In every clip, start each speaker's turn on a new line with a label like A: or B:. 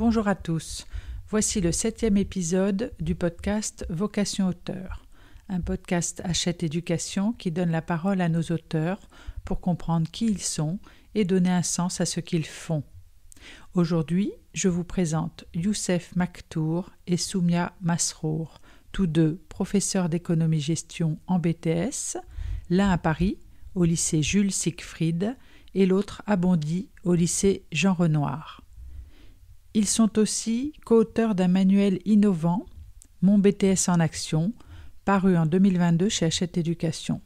A: Bonjour à tous. Voici le 7e épisode du podcast Vocation Auteur, un podcast Hachette Éducation qui donne la parole à nos auteurs pour comprendre qui ils sont et donner un sens à ce qu'ils font. Aujourd'hui, je vous présente Youssef Maktour et Soumia Masrour, tous deux professeurs d'économie-gestion en BTS, l'un à Paris, au lycée Jules Siegfried, et l'autre à Bondy, au lycée Jean Renoir. Ils sont aussi co-auteurs d'un manuel innovant, Mon BTS en action, paru en 2022 chez Hachette Éducation.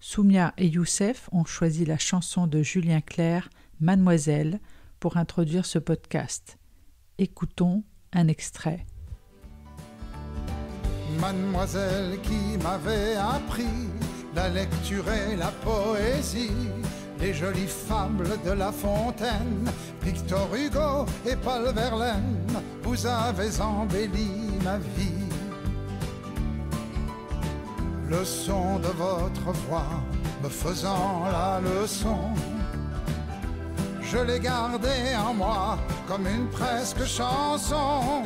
A: Soumia et Youssef ont choisi la chanson de Julien Clerc, Mademoiselle, pour introduire ce podcast. Écoutons un extrait.
B: Mademoiselle qui m'avait appris la lecture et la poésie, les jolies fables de La Fontaine, Victor Hugo et Paul Verlaine, vous avez embelli ma vie. Le son de votre voix me faisant la leçon, je l'ai gardé en moi comme une presque chanson,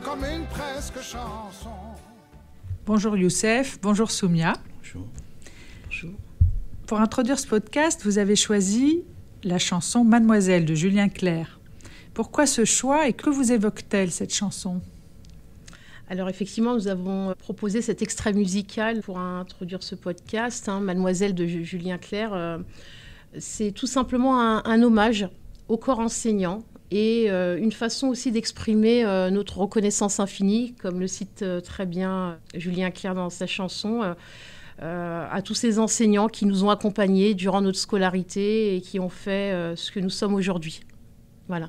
B: comme une presque chanson.
A: Bonjour Youssef, bonjour Soumia.
C: Bonjour.
D: Bonjour.
A: Pour introduire ce podcast, vous avez choisi la chanson Mademoiselle de Julien Clerc. Pourquoi ce choix et que vous évoque-t-elle cette chanson ?
D: Alors effectivement, nous avons proposé cet extrait musical pour introduire ce podcast, Mademoiselle de Julien Clerc. C'est tout simplement un hommage au corps enseignant et une façon aussi d'exprimer notre reconnaissance infinie, comme le cite très bien Julien Clerc dans sa chanson, à tous ces enseignants qui nous ont accompagnés durant notre scolarité et qui ont fait ce que nous sommes aujourd'hui. Voilà.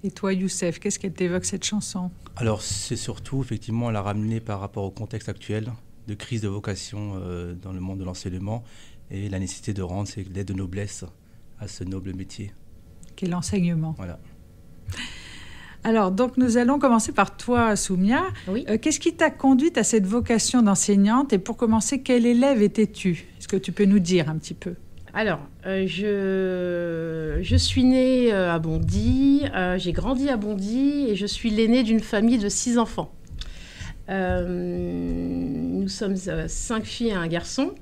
A: Et toi, Youssef, qu'est-ce qu'elle t'évoque cette chanson ?
C: Alors, c'est surtout, effectivement, la ramener par rapport au contexte actuel de crise de vocation dans le monde de l'enseignement et la nécessité de rendre ces lettres de noblesse à ce noble métier.
A: Qu'est l'enseignement.
C: Voilà.
A: Alors, donc, nous allons commencer par toi, Soumia.
D: Oui.
A: Qu'est-ce qui t'a conduite à cette vocation d'enseignante ? Et pour commencer, quel élève étais-tu ? Est-ce que tu peux nous dire un petit peu ?
D: Alors, je suis née à Bondy, j'ai grandi à Bondy et je suis l'aînée d'une famille de 6 enfants. Nous sommes 5 filles et un garçon.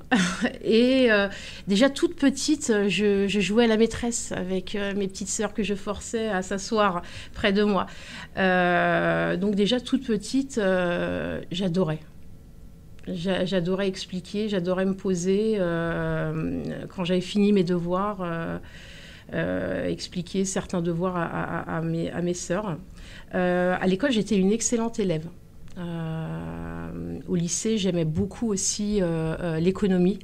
D: Et déjà toute petite, je jouais à la maîtresse avec mes petites sœurs que je forçais à s'asseoir près de moi. Donc déjà toute petite, j'adorais. J'adorais expliquer, j'adorais me poser quand j'avais fini mes devoirs, expliquer certains devoirs à mes sœurs. À l'école, j'étais une excellente élève. Au lycée, j'aimais beaucoup aussi l'économie.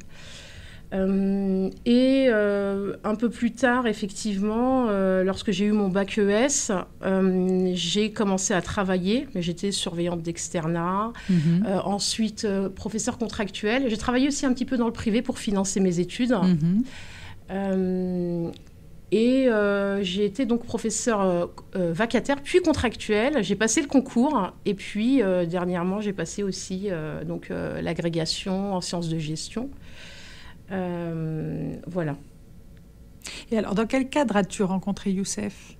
D: Et un peu plus tard, effectivement, lorsque j'ai eu mon bac ES, j'ai commencé à travailler. J'étais surveillante d'externat, ensuite professeure contractuelle. J'ai travaillé aussi un petit peu dans le privé pour financer mes études. Et j'ai été donc professeure vacataire, puis contractuelle. J'ai passé le concours et puis dernièrement, j'ai passé aussi l'agrégation en sciences de gestion. Voilà.
A: Et alors, dans quel cadre as-tu rencontré Youssef ?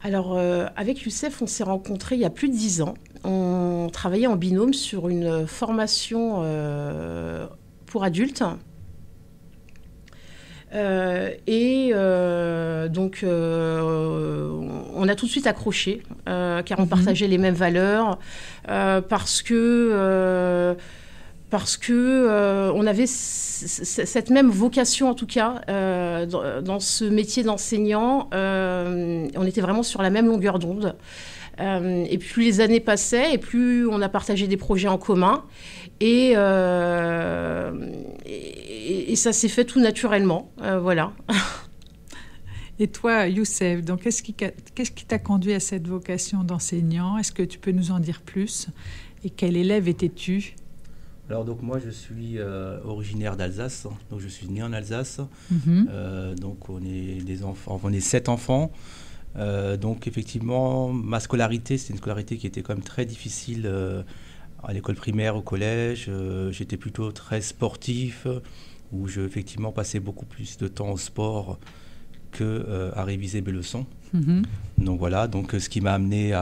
D: Alors, avec Youssef, on s'est rencontrés il y a plus de 10 ans. On travaillait en binôme sur une formation pour adultes. Donc, on a tout de suite accroché, car on partageait les mêmes valeurs, parce que on avait cette même vocation, en tout cas, dans ce métier d'enseignant. On était vraiment sur la même longueur d'onde. Et plus les années passaient, et plus on a partagé des projets en commun. Et ça s'est fait tout naturellement. Voilà.
A: Et toi, Youssef, donc qu'est-ce qui t'a conduit à cette vocation d'enseignant ? Est-ce que tu peux nous en dire plus ? Et quel élève étais-tu ?
C: Alors, donc, moi, je suis originaire d'Alsace. Donc, je suis né en Alsace. Donc, on est 7 enfants. Donc, effectivement, ma scolarité, c'était une scolarité qui était quand même très difficile à l'école primaire, au collège. J'étais plutôt très sportif, où je, effectivement, passais beaucoup plus de temps au sport qu'à réviser mes leçons. Donc voilà, donc ce qui m'a amené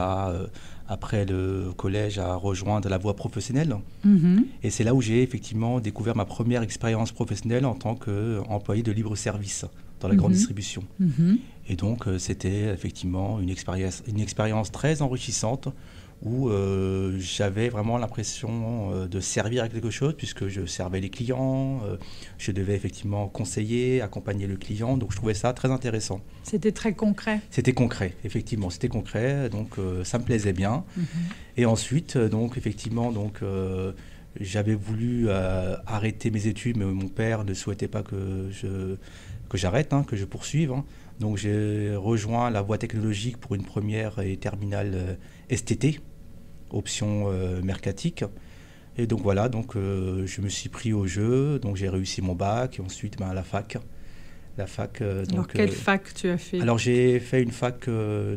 C: après le collège à rejoindre la voie professionnelle. Et c'est là où j'ai effectivement découvert ma première expérience professionnelle en tant qu'employé de libre service dans la grande distribution. Et donc c'était effectivement une expérience très enrichissante où j'avais vraiment l'impression de servir à quelque chose, puisque je servais les clients, je devais effectivement conseiller, accompagner le client, donc je trouvais ça très intéressant.
A: C'était très concret.
C: C'était concret, effectivement, c'était concret, donc ça me plaisait bien. Et ensuite, donc effectivement, j'avais voulu arrêter mes études, mais mon père ne souhaitait pas que j'arrête, que je poursuive. Donc j'ai rejoint la voie technologique pour une première et terminale STT, option mercatique. Et donc voilà, je me suis pris au jeu, donc j'ai réussi mon bac, et ensuite à la fac.
A: Alors quelle fac tu as fait?
C: Alors j'ai fait une fac,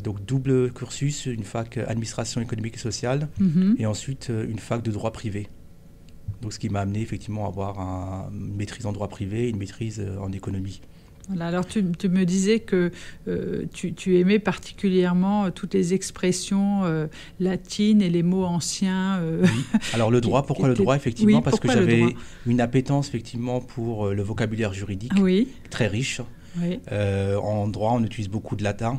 C: donc double cursus, une fac administration économique et sociale, et ensuite une fac de droit privé. Donc ce qui m'a amené effectivement à avoir une maîtrise en droit privé, une maîtrise en économie.
A: Voilà, alors tu me disais que tu aimais particulièrement toutes les expressions latines et les mots anciens.
C: Oui. Alors le droit, pourquoi le droit effectivement? Parce que j'avais une appétence effectivement pour le vocabulaire juridique, très riche. Oui. En droit, on utilise beaucoup de latin.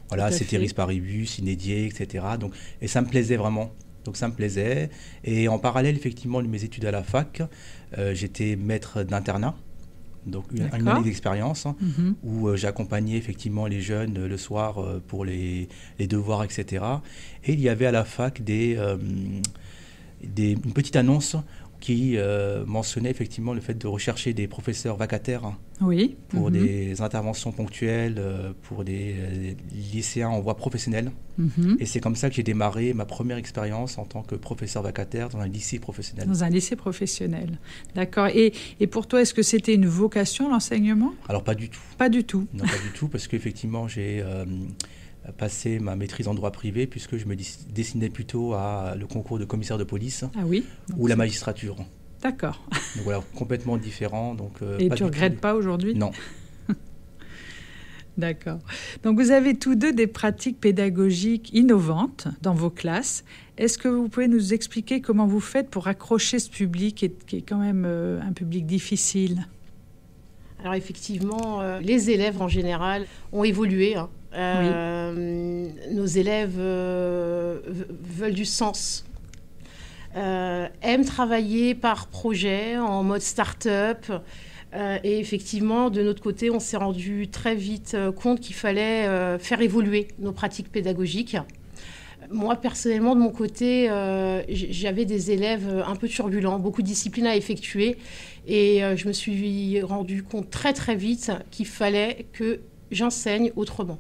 C: Voilà, ceteris paribus, in edie, etc. Et ça me plaisait vraiment. Donc ça me plaisait. Et en parallèle effectivement de mes études à la fac, j'étais maître d'internat. Donc une année d'expérience où j'accompagnais effectivement les jeunes le soir pour les devoirs, etc. Et il y avait à la fac une petite annonce qui mentionnait effectivement le fait de rechercher des professeurs vacataires pour des interventions ponctuelles pour des lycéens en voie professionnelle. Et c'est comme ça que j'ai démarré ma première expérience en tant que professeur vacataire dans un lycée professionnel.
A: Dans un lycée professionnel, d'accord. Et pour toi, est-ce que c'était une vocation, l'enseignement?
C: Alors pas du tout.
A: Pas du tout?
C: Non, pas du tout, parce qu'effectivement j'ai passé ma maîtrise en droit privé puisque je me destinais plutôt à le concours de commissaire de police ou la magistrature.
A: D'accord.
C: Donc voilà, complètement différent.
A: Et tu ne regrettes pas aujourd'hui?
C: Non.
A: D'accord. Donc vous avez tous deux des pratiques pédagogiques innovantes dans vos classes. Est-ce que vous pouvez nous expliquer comment vous faites pour accrocher ce public qui est quand même un public difficile?
D: Alors effectivement, les élèves en général ont évolué. Nos élèves veulent du sens, aiment travailler par projet, en mode start-up. Et effectivement, de notre côté, on s'est rendu très vite compte qu'il fallait faire évoluer nos pratiques pédagogiques. Moi, personnellement, de mon côté, j'avais des élèves un peu turbulents, beaucoup de disciplines à effectuer. Et je me suis rendu compte très, très vite qu'il fallait que j'enseigne autrement.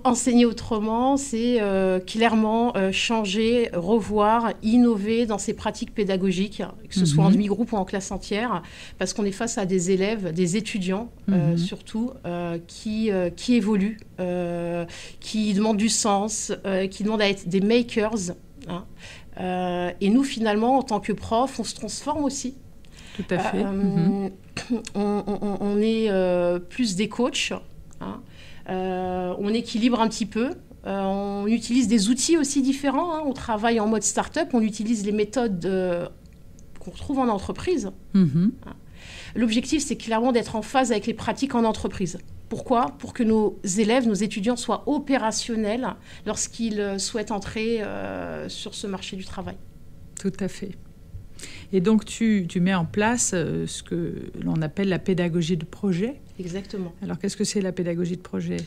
D: Enseigner autrement, c'est clairement changer, revoir, innover dans ses pratiques pédagogiques, que ce soit en demi-groupe ou en classe entière, parce qu'on est face à des élèves, des étudiants surtout, qui évoluent, qui demandent du sens, qui demandent à être des makers. Et nous, finalement, en tant que profs, on se transforme aussi.
A: Tout à fait.
D: On est plus des coachs. On équilibre un petit peu. On utilise des outils aussi différents. On travaille en mode start-up. On utilise les méthodes qu'on retrouve en entreprise. L'objectif, c'est clairement d'être en phase avec les pratiques en entreprise. Pourquoi? Pour que nos élèves, nos étudiants soient opérationnels lorsqu'ils souhaitent entrer sur ce marché du travail.
A: Tout à fait. Et donc, tu mets en place ce que l'on appelle la pédagogie de projet.
D: Exactement.
A: Alors, qu'est-ce que c'est la pédagogie de projet?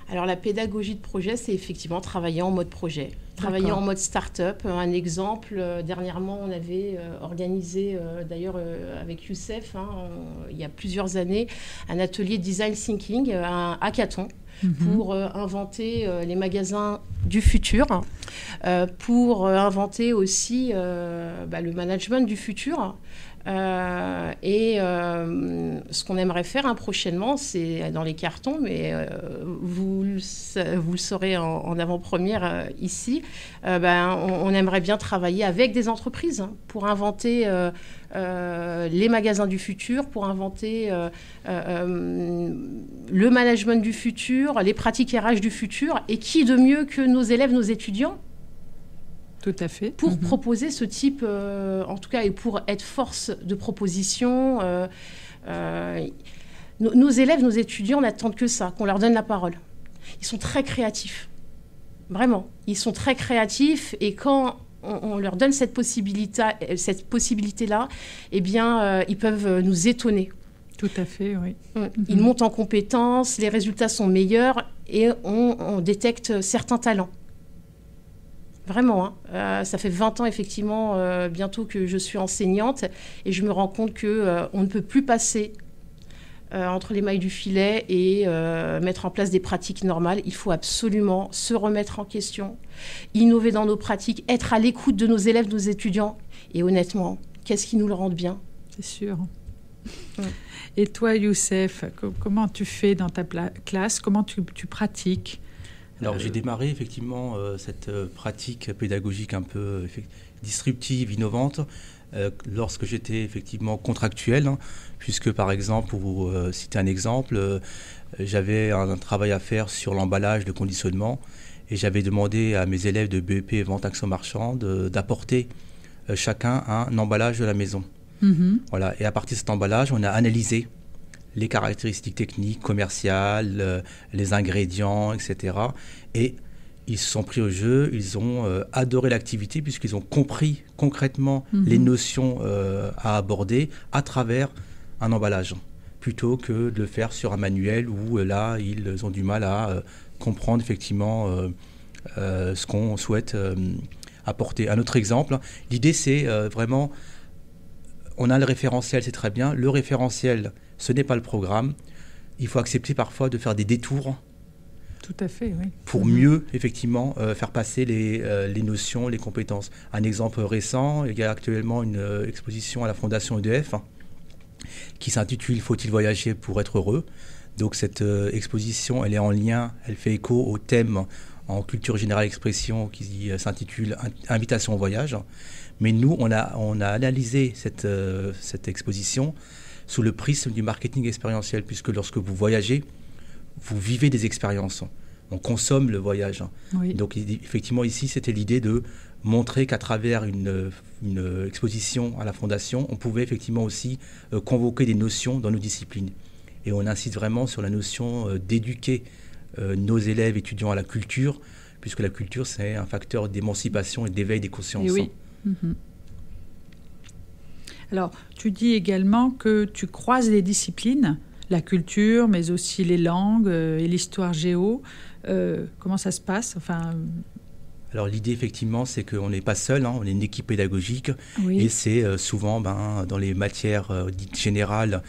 D: Alors, la pédagogie de projet, c'est effectivement travailler en mode projet, travailler en mode start-up. Un exemple, dernièrement, on avait organisé, d'ailleurs avec Youssef, il y a plusieurs années, un atelier design thinking, un hackathon, pour inventer les magasins du futur, pour inventer aussi le management du futur. Ce qu'on aimerait faire prochainement, c'est dans les cartons, mais vous le saurez en avant-première ici, on aimerait bien travailler avec des entreprises pour inventer les magasins du futur, pour inventer le management du futur, les pratiques RH du futur. Et qui de mieux que nos élèves, nos étudiants,
A: tout à fait,
D: pour proposer ce type, en tout cas, et pour être force de proposition. Nos élèves, nos étudiants n'attendent que ça, qu'on leur donne la parole. Ils sont très créatifs, vraiment. Ils sont très créatifs, et quand on leur donne cette possibilité-là, eh bien, ils peuvent nous étonner.
A: Tout à fait, oui.
D: Ils montent en compétences, les résultats sont meilleurs, et on détecte certains talents. Vraiment, ça fait 20 ans, effectivement, bientôt que je suis enseignante, et je me rends compte qu'on ne peut plus passer entre les mailles du filet et mettre en place des pratiques normales. Il faut absolument se remettre en question, innover dans nos pratiques, être à l'écoute de nos élèves, nos étudiants. Et honnêtement, qu'est-ce qui nous le rend bien ?
A: C'est sûr. Et toi, Youssef, comment tu fais dans ta classe ? Comment tu pratiques ?
C: Alors, j'ai démarré effectivement cette pratique pédagogique un peu disruptive, innovante, lorsque j'étais effectivement contractuel, puisque par exemple, pour citer un exemple, j'avais un travail à faire sur l'emballage de conditionnement, et j'avais demandé à mes élèves de BEP Vente Action Marchande d'apporter chacun un emballage de la maison. Voilà. Et à partir de cet emballage, on a analysé les caractéristiques techniques, commerciales, les ingrédients, etc. Et ils se sont pris au jeu, ils ont adoré l'activité puisqu'ils ont compris concrètement les notions à aborder à travers un emballage, plutôt que de le faire sur un manuel où là, ils ont du mal à comprendre effectivement ce qu'on souhaite apporter. Un autre exemple, l'idée c'est vraiment, on a le référentiel, c'est très bien, le référentiel, ce n'est pas le programme. Il faut accepter parfois de faire des détours.
A: Tout à fait, oui.
C: Pour mieux, effectivement, faire passer les notions, les compétences. Un exemple récent, il y a actuellement une exposition à la Fondation EDF qui s'intitule « Faut-il voyager pour être heureux ?» Donc cette exposition, elle est en lien, elle fait écho au thème en culture générale expression qui s'intitule « Invitation au voyage ». Mais nous, on a analysé cette exposition sous le prisme du marketing expérientiel, puisque lorsque vous voyagez, vous vivez des expériences. On consomme le voyage. Oui. Donc effectivement, ici, c'était l'idée de montrer qu'à travers une exposition à la Fondation, on pouvait effectivement aussi convoquer des notions dans nos disciplines. Et on insiste vraiment sur la notion d'éduquer nos élèves étudiants à la culture, puisque la culture, c'est un facteur d'émancipation et d'éveil des consciences.
A: Et oui. Alors, tu dis également que tu croises les disciplines, la culture, mais aussi les langues et l'histoire géo. Comment ça se passe ?
C: Alors, l'idée, effectivement, c'est qu'on n'est pas seul, on est une équipe pédagogique. Oui. Et c'est souvent, dans les matières dites générales,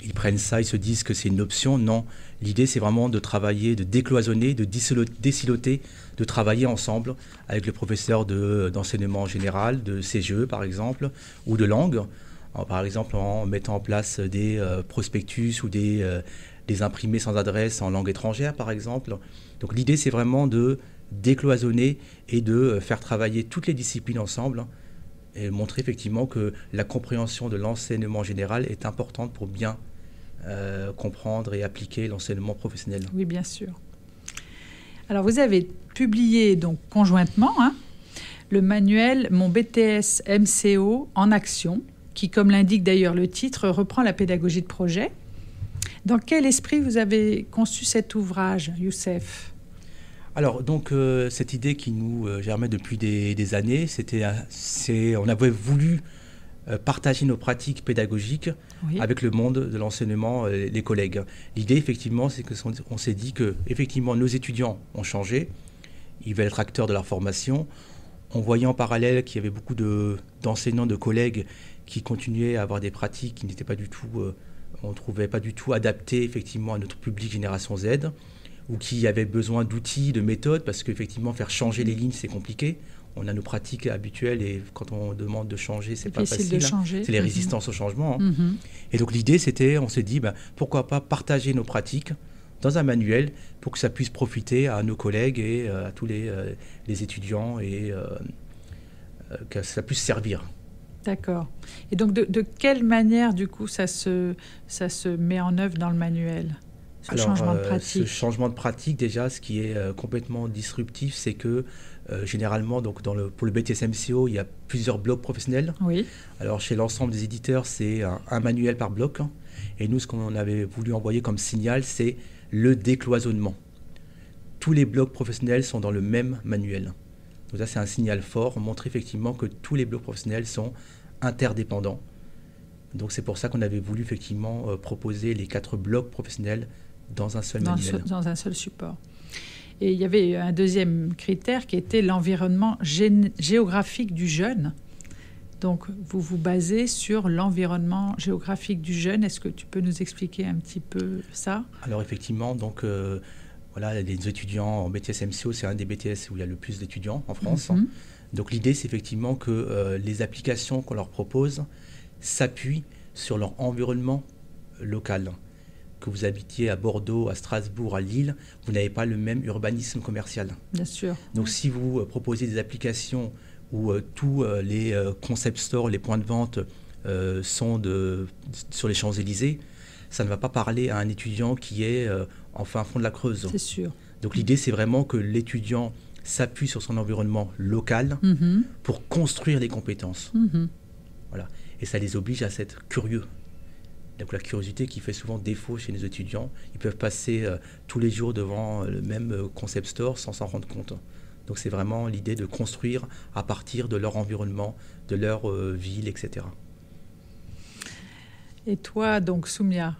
C: ils prennent ça, ils se disent que c'est une option. Non, l'idée, c'est vraiment de travailler, de décloisonner, de désiloter, de travailler ensemble avec le professeur d'enseignement général, de CGE, par exemple, ou de langue. Par exemple, en mettant en place des prospectus ou des imprimés sans adresse en langue étrangère, par exemple. Donc l'idée, c'est vraiment de décloisonner et de faire travailler toutes les disciplines ensemble et montrer effectivement que la compréhension de l'enseignement général est importante pour bien comprendre et appliquer l'enseignement professionnel.
A: Oui, bien sûr. Alors, vous avez publié donc conjointement le manuel « Mon BTS MCO en action », qui, comme l'indique d'ailleurs le titre, reprend la pédagogie de projet. Dans quel esprit vous avez conçu cet ouvrage, Youssef ?
C: Alors, donc, cette idée qui nous germait depuis des années, on avait voulu partager nos pratiques pédagogiques avec le monde de l'enseignement, les collègues. L'idée, effectivement, c'est qu'on s'est dit que, effectivement, nos étudiants ont changé, ils veulent être acteurs de leur formation. On voyait en parallèle qu'il y avait beaucoup d'enseignants, de collègues qui continuaient à avoir des pratiques qui n'étaient pas du tout, on ne trouvait pas du tout adaptées effectivement à notre public génération Z, ou qui avaient besoin d'outils, de méthodes, parce qu'effectivement faire changer les lignes c'est compliqué. On a nos pratiques habituelles et quand on demande de changer, c'est pas facile.
A: De changer.
C: C'est les résistances au changement. Et donc l'idée c'était, on s'est dit pourquoi pas partager nos pratiques dans un manuel pour que ça puisse profiter à nos collègues et à tous les étudiants et que ça puisse servir.
A: D'accord. Et donc, de quelle manière, du coup, ça se met en œuvre dans le manuel, changement de pratique?
C: Ce changement de pratique, déjà, ce qui est complètement disruptif, c'est que généralement, donc, pour le BTS MCO, il y a plusieurs blocs professionnels.
A: Oui.
C: Alors, chez l'ensemble des éditeurs, c'est un manuel par bloc. Et nous, ce qu'on avait voulu envoyer comme signal, c'est le décloisonnement. Tous les blocs professionnels sont dans le même manuel. Donc ça, c'est un signal fort, montrer effectivement que tous les blocs professionnels sont interdépendants. Donc c'est pour ça qu'on avait voulu effectivement proposer les 4 blocs professionnels dans un seul manuel.
A: Dans un seul support. Et il y avait un deuxième critère qui était l'environnement géographique du jeune. Donc vous vous basez sur l'environnement géographique du jeune. Est-ce que tu peux nous expliquer un petit peu ça? Alors
C: effectivement, donc... Voilà, les étudiants en BTS MCO, c'est un des BTS où il y a le plus d'étudiants en France. Mm-hmm. Donc l'idée, c'est effectivement que les applications qu'on leur propose s'appuient sur leur environnement local. Que vous habitiez à Bordeaux, à Strasbourg, à Lille, vous n'avez pas le même urbanisme commercial.
A: Bien sûr.
C: Donc si vous proposez des applications où tous les concept stores, les points de vente sont sur les Champs-Élysées, ça ne va pas parler à un étudiant qui est en fin fond de la Creuse.
A: C'est sûr.
C: Donc l'idée, c'est vraiment que l'étudiant s'appuie sur son environnement local pour construire des compétences. Voilà. Et ça les oblige à être curieux. Donc la curiosité qui fait souvent défaut chez les étudiants, ils peuvent passer tous les jours devant le même concept store sans s'en rendre compte. Donc c'est vraiment l'idée de construire à partir de leur environnement, de leur ville, etc.
A: Et toi, donc, Soumia,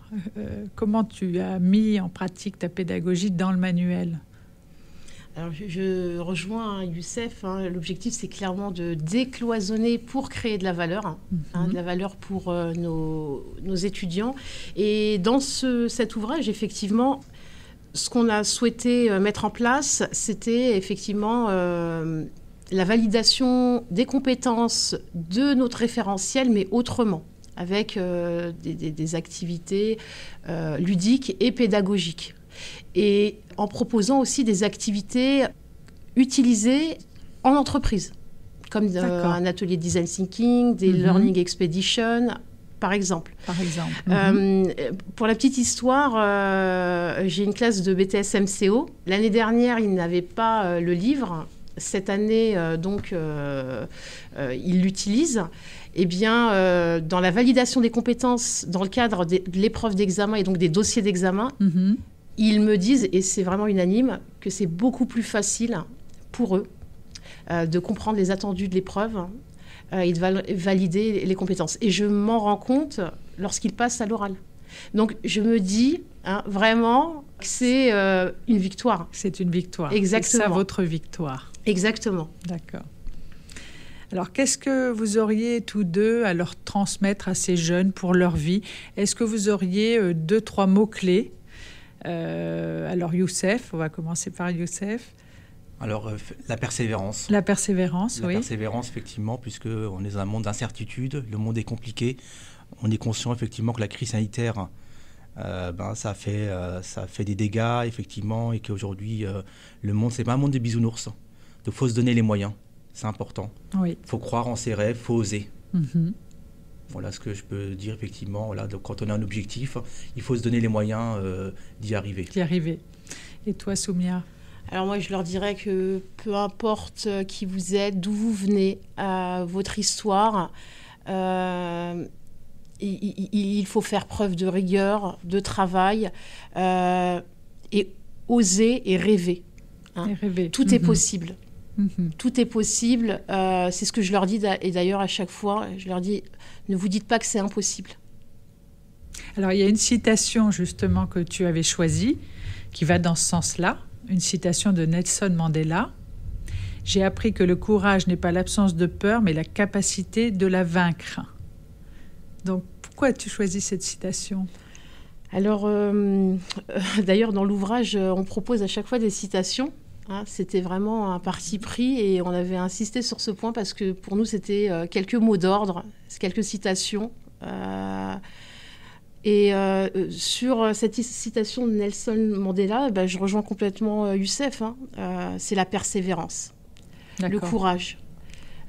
A: comment tu as mis en pratique ta pédagogie dans le manuel?
D: Alors, je rejoins Youssef. L'objectif, c'est clairement de décloisonner pour créer de la valeur, de la valeur pour nos étudiants. Et dans cet ouvrage, effectivement, ce qu'on a souhaité mettre en place, c'était effectivement la validation des compétences de notre référentiel, mais autrement, avec des activités ludiques et pédagogiques. Et en proposant aussi des activités utilisées en entreprise, comme un atelier design thinking, des learning expeditions, par exemple. Pour la petite histoire, j'ai une classe de BTS MCO. L'année dernière, ils n'avaient pas le livre. Cette année, ils l'utilisent. Eh bien, dans la validation des compétences, dans le cadre de l'épreuve d'examen et donc des dossiers d'examen, ils me disent, et c'est vraiment unanime, que c'est beaucoup plus facile pour eux de comprendre les attendus de l'épreuve et de valider les compétences. Et je m'en rends compte lorsqu'ils passent à l'oral. Donc, je me dis vraiment que c'est une victoire.
A: C'est une victoire.
D: Exactement.
A: C'est ça votre victoire.
D: Exactement.
A: D'accord. Alors, qu'est-ce que vous auriez tous deux à leur transmettre à ces jeunes pour leur vie? Est-ce que vous auriez 2-3 mots-clés? Alors, Youssef, on va commencer par Youssef.
C: Alors, la persévérance.
A: La persévérance, oui.
C: La persévérance, effectivement, puisqu'on est dans un monde d'incertitude, le monde est compliqué. On est conscient, effectivement, que la crise sanitaire, ça fait des dégâts, effectivement, et qu'aujourd'hui, le monde, c'est pas un monde des bisounours. Donc, il faut se donner les moyens. C'est important.
A: Oui.
C: Il faut croire en ses rêves, il faut oser. Voilà ce que je peux dire, effectivement. Voilà, donc quand on a un objectif, il faut se donner les moyens d'y arriver.
A: Et toi, Soumia?
D: Alors moi, je leur dirais que peu importe qui vous êtes, d'où vous venez, votre histoire, il faut faire preuve de rigueur, de travail, et oser et rêver.
A: Et rêver.
D: Tout est possible. Tout est possible. C'est ce que je leur dis, et d'ailleurs à chaque fois, je leur dis, ne vous dites pas que c'est impossible.
A: Alors il y a une citation justement que tu avais choisie, qui va dans ce sens-là, une citation de Nelson Mandela. « J'ai appris que le courage n'est pas l'absence de peur, mais la capacité de la vaincre. » Donc pourquoi as-tu choisi cette citation ?
D: Alors, d'ailleurs dans l'ouvrage, on propose à chaque fois des citations. C'était vraiment un parti pris et on avait insisté sur ce point parce que pour nous, c'était quelques mots d'ordre, quelques citations. Et sur cette citation de Nelson Mandela, je rejoins complètement Youssef. C'est la persévérance, le courage.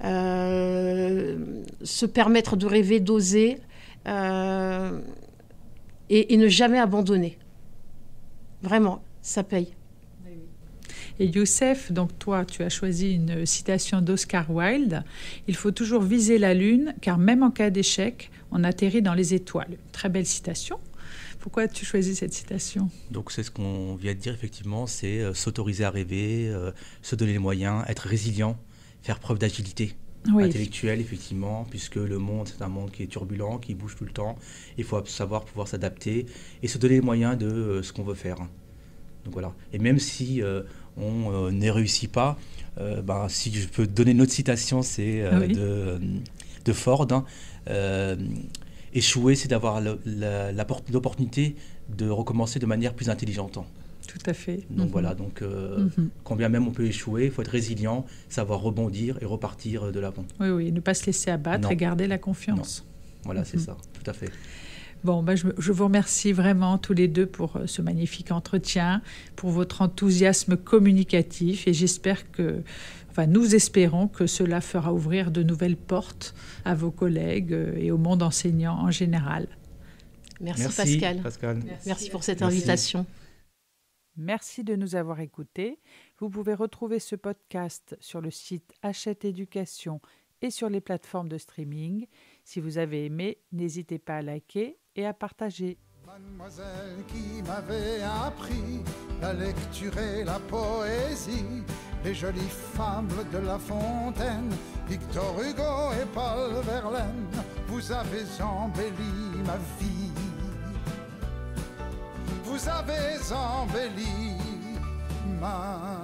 D: Se permettre de rêver, d'oser et ne jamais abandonner. Vraiment, ça paye.
A: Et Youssef, donc toi, tu as choisi une citation d'Oscar Wilde. Il faut toujours viser la lune, car même en cas d'échec, on atterrit dans les étoiles. Très belle citation. Pourquoi as-tu choisi cette citation ?
C: Donc c'est ce qu'on vient de dire, effectivement, c'est s'autoriser à rêver, se donner les moyens, être résilient, faire preuve d'agilité intellectuelle, effectivement, puisque le monde, c'est un monde qui est turbulent, qui bouge tout le temps. Il faut savoir pouvoir s'adapter et se donner les moyens de ce qu'on veut faire. Donc voilà. Et même si on ne réussit pas, si je peux donner une autre citation, c'est de Ford. Échouer, c'est d'avoir l'opportunité de recommencer de manière plus intelligente.
A: Tout à fait.
C: Donc voilà, quand bien même on peut échouer, il faut être résilient, savoir rebondir et repartir de l'avant.
A: Oui, ne pas se laisser abattre et garder la confiance.
C: Non. Voilà, c'est ça, tout à fait.
A: Bon, je vous remercie vraiment tous les deux pour ce magnifique entretien, pour votre enthousiasme communicatif et nous espérons que cela fera ouvrir de nouvelles portes à vos collègues et au monde enseignant en général.
D: Merci Pascal. Merci pour cette invitation.
A: Merci de nous avoir écoutés. Vous pouvez retrouver ce podcast sur le site Hachette Éducation et sur les plateformes de streaming. Si vous avez aimé, n'hésitez pas à liker et à partager.
B: Mademoiselle qui m'avait appris la lecture et la poésie, les jolies fables de La Fontaine, Victor Hugo et Paul Verlaine, vous avez embelli ma vie. Vous avez embelli ma